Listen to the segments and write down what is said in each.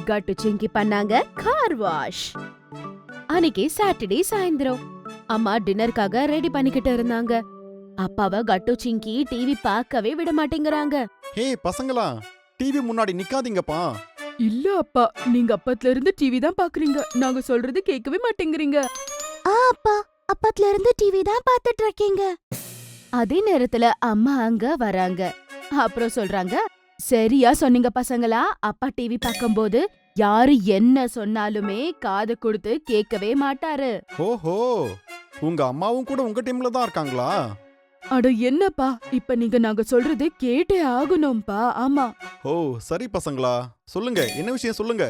கட்டு சிங்கி பண்ணாங்க car wash. அன்னைக்கு Saturday சாயந்தரம் அம்மா டின்னருக்காக ரெடி பண்ணிக்கிட்டு இருந்தாங்க. அப்பாவ கட்டு சிங்கி டிவி பார்க்கவே விட மாட்டேங்கிறாங்க. ஹே பசங்களா, டிவி முன்னாடி நிக்காதீங்கப்பா. இல்ல அப்பா, நீங்க அப்பத்துல இருந்து டிவி தான் பாக்குறீங்க, நாங்க சொல்றது கேட்கவே மாட்டேங்கிறீங்க. அப்பா, அப்பத்துல இருந்து டிவி தான் பார்த்துட்டு இருக்கீங்க. அதே நேரத்துல அம்மா அங்க வராங்க. அப்புறம் சொல்றாங்க, சரியா சொன்னீங்க பசங்களா, அப்பா டிவி பார்க்கும்போது யாரு என்ன சொன்னாலுமே காது கொடுத்து கேட்கவே மாட்டாரு. ஓஹோ, உங்க அம்மாவும் கூட உங்க டீம்ல தான் இருக்காங்களா? அட என்னப்பா, இப்ப நீங்க நாங்க சொல்றது கேட்டே ஆகணும்பா. ஆமா. ஓ சரி பசங்களா, சொல்லுங்க, என்ன விஷயம் சொல்லுங்க.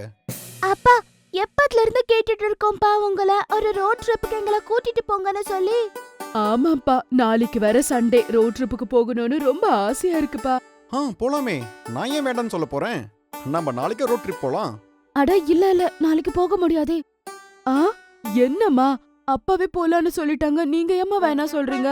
அப்பா, எப்பத்துல இருந்து கேட்டுட்டு இருக்கோம்பா உங்கள ஒரு ரோட் ட்ரிப்புக்கு எங்களை கூட்டிட்டு போங்கன்னு சொல்லி. ஆமாப்பா, நாளைக்கு வர சண்டே ரோட் ட்ரிப்புக்கு போகணும்னு ரொம்ப ஆசையா இருக்குப்பா. போலாமே, நான் ஏன் வேண்டாம்னு சொல்ல போறேன். நம்ம நாளைக்கு ரோட் ட்ரிப் போலாம். அட இல்ல, நாளைக்கு போக முடியாதே. என்னம்மா, அப்பாவே போலான்னு சொல்லிட்டாங்க, நீங்க ஏம்மா வேணா சொல்றீங்க?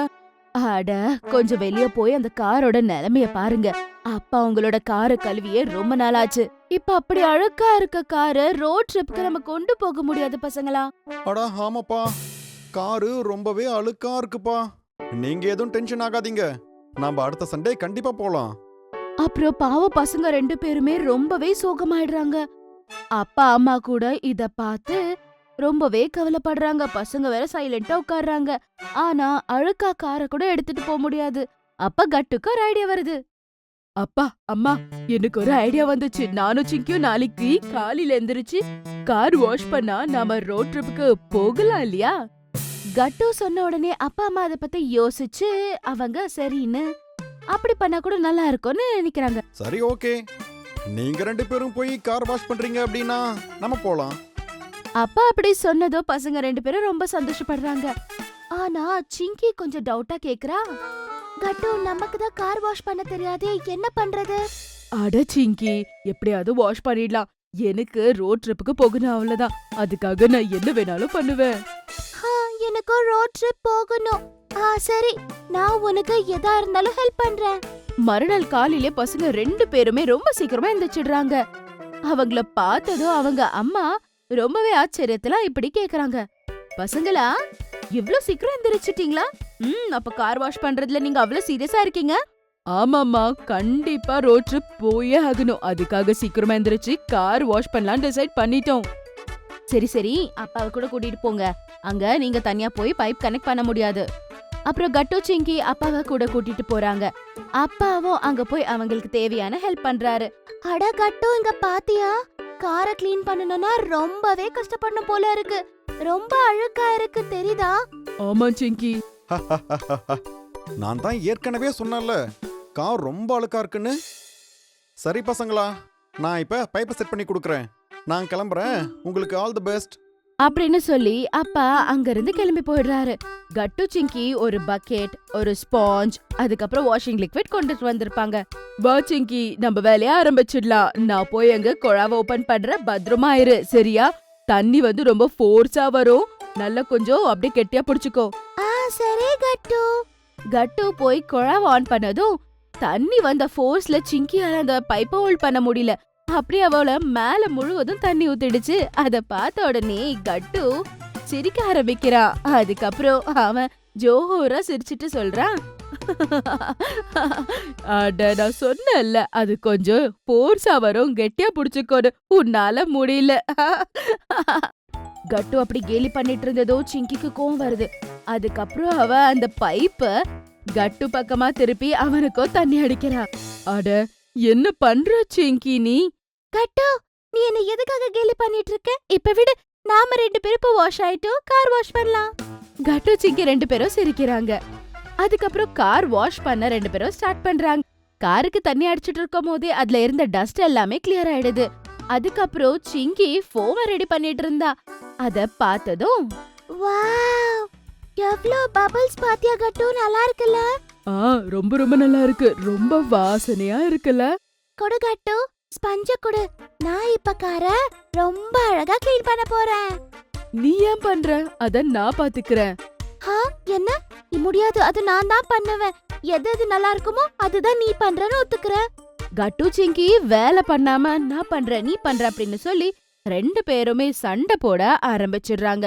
அட கொஞ்சம் வெளிய போய் அந்த காரோட நிலைமைய பாருங்க. அப்பா உங்களோட காரை கழுவியே ரொம்ப நாளாச்சு. இப்ப அப்படி அழுக்கா இருக்க காரை ரோட் ட்ரிப்புக்கு நம்ம கொண்டு போக முடியாது பசங்களா. அடா ஆமாப்பா, காரு ரொம்பவே அழுக்கா இருக்குப்பா. நீங்க எதுவும் டென்ஷன் ஆகாதீங்க, நாம அடுத்த சண்டே கண்டிப்பா போலாம். அப்புறம் பாவ பசங்க 2 பேருமே ரொம்பவே சோகமாயிடுறாங்க. அப்பா அம்மா கூட இத பார்த்து ரொம்பவே கவலைப்படுறாங்க. பசங்க வேற சைலண்டா உட்கார்றாங்க. ஆனா அழுக்கா காரை கூட எடுத்துட்டு போக முடியாது. அப்ப கட்டுக்கு ஒரு ஐடியா வருது. அப்பா அம்மா, எனக்கு ஒரு ஐடியா வந்துச்சு. நானும் சிங்கியும் நாளைக்கு காலையில எந்திரிச்சு கார் வாஷ் பண்ணா நாம ரோட் ட்ரிப்புக்கு போகலாம் இல்லையா? கட்டு சொன்ன உடனே அப்பா அம்மா அதை பத்தி யோசிச்சு அவங்க சரின்னு அப்படி பண்ணா கூட நல்லா இருக்கும்னு நினைக்கிறாங்க. சரி ஓகே, நீங்க 2 பேரும் போய் கார் வாஷ் பண்றீங்க அப்படின்னா நம்ம போலாம். அப்பா அப்படி சொன்னதோ பசங்க 2 பேரும் ரொம்ப சந்தோஷப்படுறாங்க. ஆனா சிங்கி கொஞ்சம் டவுட்டா கேக்குறா, கட்டு நமக்கு தான் கார் வாஷ் பண்ண தெரியாதே, என்ன பண்றது? அட சிங்கி, எப்படியாவது வாஷ் பண்ணிடலாம். எனக்கு ரோட் ட்ரிப்புக்கு போகணும், அவ்வளவுதான். அதுக்காக நான் என்ன வேணாலும் பண்ணுவேன். எனக்கு ரோட் ட்ரிப் போகணும். சரி, நான் உனக்கு எதா இருந்தாலும் ஹெல்ப் பண்றேன். மறுநாள் காலையிலே பசங்க 2 பேருமே ரொம்ப சீக்கிரமா எந்திரிச்சிடுறாங்க. அவங்கள பார்த்ததும் அவங்க அம்மா ரொம்பவே ஆச்சரியத்துல இப்படி கேக்குறாங்க, பசங்களா இவ்ளோ சீக்கிரம் எந்திரிச்சிட்டீங்களா? அப்ப கார் வாஷ் பண்றதுல நீங்க அவ்வளவு சீரியஸா இருக்கீங்க? ஆமாமா, கண்டிப்பா ரோட் ட்ரிப் போயே ஆகணும். அதுக்காக சீக்கிரமா எந்திரிச்சு கார் வாஷ் பண்ணலாம்னு டிசைட் பண்ணிட்டோம். சரி, அப்பாவை கூட கூட்டிட்டு போங்க. அங்க நீங்க தனியா போய் பைப் கனெக்ட் பண்ண முடியாது. அப்புறம் கட்டு சிங்கி அப்பாவை கூட கூட்டிட்டு போறாங்க. அப்பாவும் அங்க போய் அவங்களுக்கு தேவையான ஹெல்ப் பண்றாரு. அட கட்டு, இங்க பாத்தியா, காரை கிளீன் பண்ணனும்னா ரொம்பவே கஷ்டப்படணும் போல இருக்கு. ரொம்ப அழுக்கா இருக்கு, தெரியுதா? ஆமா சிங்கி. நான் தான் ஏற்கனவே சொன்னேன்ல, கார் ரொம்ப அழுக்கா இருக்குன்னு. சரி பசங்களா, நான் இப்ப பைப்பை செட் பண்ணி கொடுக்கறேன். நான் கிளம்புறேன், உங்களுக்கு ஆல் தி பெஸ்ட் அப்படின்னு சொல்லி அப்பா அங்கிருந்து கிளம்பி போயிடுறாரு. கட்டு சிங்கி ஒரு பக்கெட், ஒரு ஸ்பாஞ்ச், அதுக்கப்புறம் வாஷிங் லிக்விட் கொண்டுட்டு வந்திருப்பாங்க. வா சிங்கி, நம்ம வேலைய ஆரம்பிச்சிடலாம். நான் போய் அங்க குழாவை ஓபன் பண்ற, பத்திரமா இரு சரியா? தண்ணி ரொம்ப ஃபோர்ஸா வரும், நல்லா கொஞ்சம் அப்படியே கெட்டியா புடிச்சுக்கோ. சரி கட்டு. கட்டு போய் குழாவை ஆன் பண்ணதும் தண்ணி வந்த ஃபோர்ஸ்ல சிங்கியால அந்த பைப்பை ஹோல்ட் பண்ண முடியல. அப்படி அவள மேல முழுவதும் தண்ணி ஊத்திடுச்சு. அத பார்த்த உடனே கட்டு சிரிக்க ஆரம்பிக்கிறான். அதுக்கப்புறம் அவன் ஜோஹோரா சிரிச்சிட்டு சொல்றான், அட நான் சொன்னேன்ல, அது கொஞ்சம் ஃபோர்ஸா வரும், கெட்டியா புடிச்சுக்கோடு, உன்னால முடியல. கட்டு அப்படி கேலி பண்ணிட்டு இருந்ததோ சிங்கிக்கு கோவம் வருது. அதுக்கப்புறம் அவ அந்த பைப்ப கட்டு பக்கமா திருப்பி அவனுக்கோ தண்ணி அடிக்கிறா. அட என்ன பண்ற சிங்கி நீ? கட்டு, நீ என்ன எதுக்காக கேலி பண்ணிட்டு இருக்க? இப்ப விடு, நாம 2 பேரும் இப்போ வாஷ் ஆயிட்டு கார் வாஷ் பண்ணலாம். கட்டு சிங்கி 2 பேரும் சிரிக்கிறாங்க. அதுக்கப்புறம் கார் வாஷ் பண்ண 2 பேரும் ஸ்டார்ட் பண்றாங்க. காருக்கு தண்ணி அடிச்சிட்டு இருக்கும் போதே அதுல இருந்த டஸ்ட் எல்லாமே கிளியர் ஆயிடுது. அதுக்கப்புறம் சிங்கி ஃபோம் ரெடி பண்ணிட்டு இருந்தா. அத பார்த்ததும், வாவ், எவ்ளோ பபிள்ஸ் பாத்தியா கட்டு, நல்லா இருக்குல்ல? ரொம்ப ரொம்ப நல்லா இருக்கு, ரொம்ப வாசனையா இருக்குல்ல? கொடு கட்டு, ஸ்பஞ்ச கொடு. நான் இப்ப காரை ரொம்ப அழகா க்ளீன் பண்ண போறேன். நீ ஏன் பண்ற? அத நான் பாத்துக்கிறேன். என்ன? முடியாது, அது நான் தான் பண்ணுவேன். எது நல்லா இருக்குமோ அதுதான் நீ பண்றன்னு ஒத்துக்கிறேன். கட்டு சிங்கி வேலை பண்ணாம நான் பண்றேன் நீ பண்ற அப்படின்னு சொல்லி 2 பேருமே சண்டை போட ஆரம்பிச்சிடுறாங்க.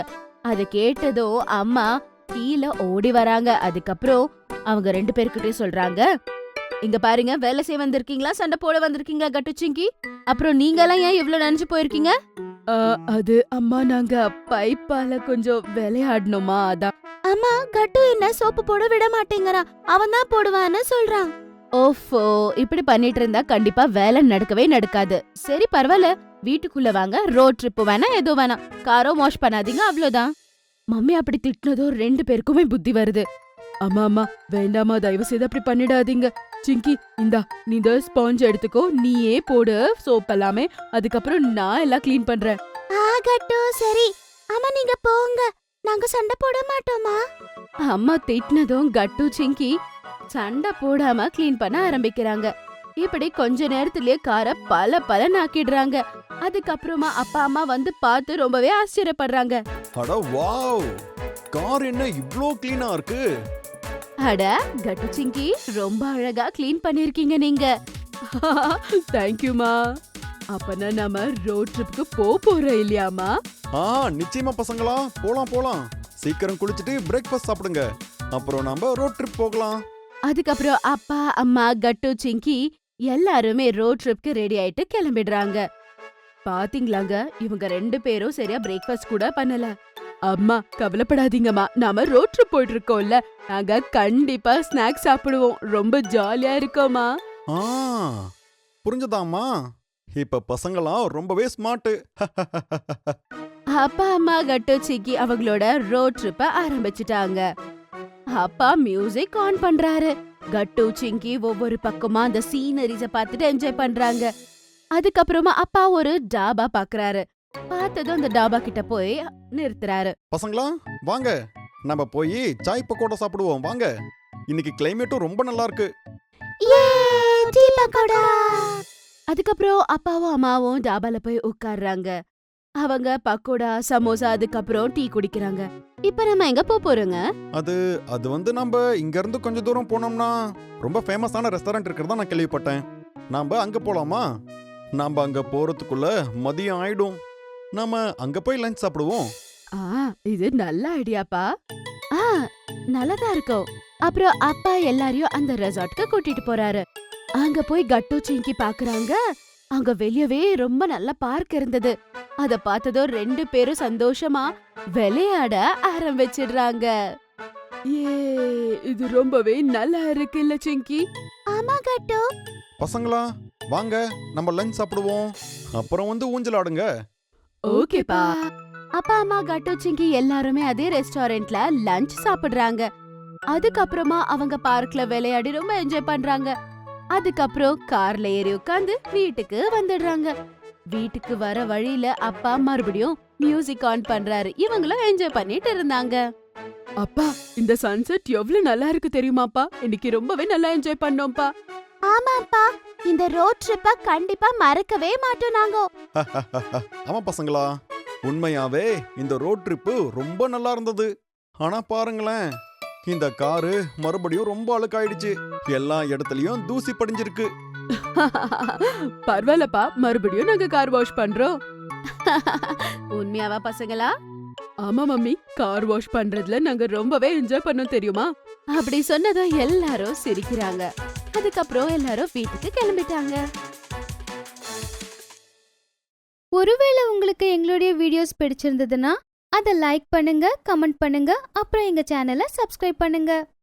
அத கேட்டதும் அம்மா கீழே ஓடி வராங்க. அதுக்கப்புறம் அவங்க 2 பேர்கிட்டயும் சொல்றாங்க, இங்க பாருங்க, வேலை செய்ய வந்திருக்கீங்களா சண்டை போட வந்திருக்கீங்களா கட்டு சிங்கி? அப்புறம் நீங்க எல்லாம் ஏன் இவ்ளோ நனைஞ்சு போயிருக்கீங்க? அது அம்மா நாங்க பைப்பால கொஞ்சம் விளையாடணுமா அதான். அம்மா கட்டு என்ன சோப்பு போட விட மாட்டேங்கறான், அவன் தான் போடுவான்னு சொல்றான். ஓஃபோ, இப்படி பண்ணிட்டு இருந்தா கண்டிப்பா வேலை நடக்கவே நடக்காது. சரி பரவாயில்ல, வீட்டுக்குள்ள வாங்க, ரோட் ட்ரிப் வேணா ஏதோ வேணா, காரோ வாஷ் பண்ணாதீங்க அவ்வளவுதான். மம்மி அப்படி திட்டினதும் 2 பேருக்குமே புத்தி வருது. அம்மா அம்மா வேண்டாமா, தயவு செய்து அப்படி பண்ணிடாதீங்க. சிங்கி இந்தா நீ இந்த ஸ்பாஞ்ச் எடுத்துக்கோ, நீயே போடு சோப் எல்லாமே, அதுக்கப்புறம் நான் எல்லாம் க்ளீன் பண்றேன். கட்டு சரி, அம்மா நீங்க போங்க, நாங்க சண்டை போட மாட்டோமா. அம்மா திட்டினதும் கட்டு சிங்கி சண்டை போடாம க்ளீன் பண்ண ஆரம்பிக்கிறாங்க. இப்படி கொஞ்ச நேரத்திலேயே காரை பல நாக்கிடுறாங்க. அதுக்கப்புறமா அப்பா அம்மா வந்து பார்த்து ரொம்பவே ஆச்சரியப்படுறாங்க. அட வாவ், கார் என்ன இவ்ளோ க்ளீனா இருக்கு. அட கட்டு சிங்கி, ரொம்ப அழகா க்ளீன் பண்ணிருக்கீங்க நீங்க. தேங்க்யூமா. அப்பனா நாம ரோட் ட்ரிப்க்கு போறோம் இல்லையாமா? நிச்சயமா பசங்களா, போலாம். சீக்கிரம் குளிச்சிட்டு பிரேக்ஃபாஸ்ட் சாப்பிடுங்க, அப்புறம் நாம ரோட் ட்ரிப் போகலாம். அதுக்கப்புறம் அப்பா அம்மா கட்டு சிங்கி எல்லாருமே ரோட் ட்ரிப்க்கு ரெடி ஆயிட்டு கிளம்பிடுறாங்க. பாத்தீங்களாங்க, இவங்க 2 பேரும் சரியா பிரேக்ஃபாஸ்ட் கூட பண்ணல. அம்மா கவலைப்படாதீங்கம்மா, நாம ரோட் ட்ரிப் போயிட்டு இருக்கோம்ல, நாங்க கண்டிப்பா ஸ்நாக்ஸ் சாப்பிடுவோம், ரொம்ப ஜாலியா இருக்கோமா. புரிஞ்சதாம்மா, இப்ப பசங்களாம் ரொம்பவே ஸ்மார்ட். அப்பா அம்மா கட்டு சிங்கி அவங்களோட ரோட் ட்ரிப்ப ஆரம்பிச்சிட்டாங்க. அப்பா மியூசிக் ஆன் பண்றாரு. கட்டு சிங்கி ஒவ்வொரு பக்கமா அந்த சீனரிஸ பார்த்துட்டு என்ஜாய் பண்றாங்க. அதுக்கப்புறமா அப்பா ஒரு டாபா பாக்குறாரு. பார்த்ததும் அந்த டாபா கிட்ட போய் நிறுத்துறாரு. பசங்களா வாங்க, நம்ம போய் சாய் பக்கோடா சாப்பிடுவோம் வாங்க. இன்னைக்கு கிளைமேட்டும் ரொம்ப நல்லா இருக்கு. அதுக்கப்புறம் அப்பாவும் அம்மாவும் டாபால போய் உட்கார்றாங்க. அவங்க பக்கோடா சமோசா அதுக்கப்புறம் டீ குடிக்கிறாங்க. இப்ப நம்ம எங்க போறோங்க? அது வந்து நம்ம இங்க இருந்து கொஞ்சம் தூரம் போனோம்னா ரொம்ப ஃபேமஸான ரெஸ்டாரண்ட் இருக்கிறதா நான் கேள்விப்பட்டேன். நாம அங்க போலாமா? நாம அங்க போறதுக்குள்ள மதியம் ஆயிடும். நாம அங்க போய் லஞ்ச் சாப்பிடுவோம். இது நல்ல ஐடியாப்பா. நல்லதா இருக்கும். அப்புறம் அப்பா எல்லாரையும் அந்த ரெசார்ட்க்கு கூட்டிட்டு போறாரு. அங்க போய் கட்டு சிங்கி பாக்குறாங்க. அங்க வெளியவே ரொம்ப நல்ல பார்க் இருந்தது. அத பார்த்ததும் 2 பேரும் சந்தோஷமா விளையாட ஆரம்பிச்சிடுறாங்க. இது ரொம்பவே நல்லா இருக்கு இல்ல சிங்கி? ஆமா கட்டு. பசங்களா வாங்க, நம்ம லஞ்ச் சாப்பிடுவோம், அப்புறம் வந்து ஊஞ்சல் ஆடுங்க. ஓகேப்பா. அப்பா அம்மா கட்டு சிங்கி எல்லாருமே அதே ரெஸ்டாரண்ட்ல லஞ்ச் சாப்பிடுறாங்க. அதுக்கப்புறமா அவங்க பார்க்ல விளையாடி ரொம்ப என்ஜாய் பண்றாங்க. அதுக்கப்புறம் கார்ல ஏறி உட்காந்து வீட்டுக்கு வந்துடுறாங்க. வீட்டுக்கு வர வழியில அப்பா மறுபடியும் மியூசிக் ஆன் பண்றாரு. இவங்களும் என்ஜாய் பண்ணிட்டு இருந்தாங்க. அப்பா இந்த சன்செட் எவ்வளவு நல்லா இருக்கு தெரியுமாப்பா? இன்னைக்கு ரொம்பவே நல்லா என்ஜாய் பண்ணோம்ப்பா. ஆமாப்பா, இந்த ரோட் ட்ரிப்ப கண்டிப்பா மறக்கவே மாட்டோம் நாங்க. ஆமா பசங்களா, உண்மையாவே இந்த ரோட் ட்ரிப்பு ரொம்ப நல்லா இருந்தது. ஆனா பாருங்களேன், இந்த காரு மறுபடியும் ரொம்ப அழுக்காயிடுச்சு. எல்லா இடத்துலயும் தூசி படிஞ்சிருக்கு. பரவாயில்லப்பா, மறுபடியும் நாங்க கார் வாஷ் பண்றோம். உண்மையாவா பசங்களா? ஆமா மம்மி, கார் வாஷ் பண்றதுல நாங்க ரொம்பவே என்ஜாய் பண்ணோம் தெரியுமா? அப்படி சொன்னதும் எல்லாரும் சிரிக்கிறாங்க. அதுக்கப்புறம் எல்லாரும் வீட்டுக்கு கிளம்பிட்டாங்க. ஒருவேளை உங்களுக்கு எங்களுடைய வீடியோஸ் பிடிச்சிருந்ததுன்னா அதை லைக் பண்ணுங்க, கமெண்ட் பண்ணுங்க, அப்புறம் எங்க சேனலை சப்ஸ்கிரைப் பண்ணுங்க.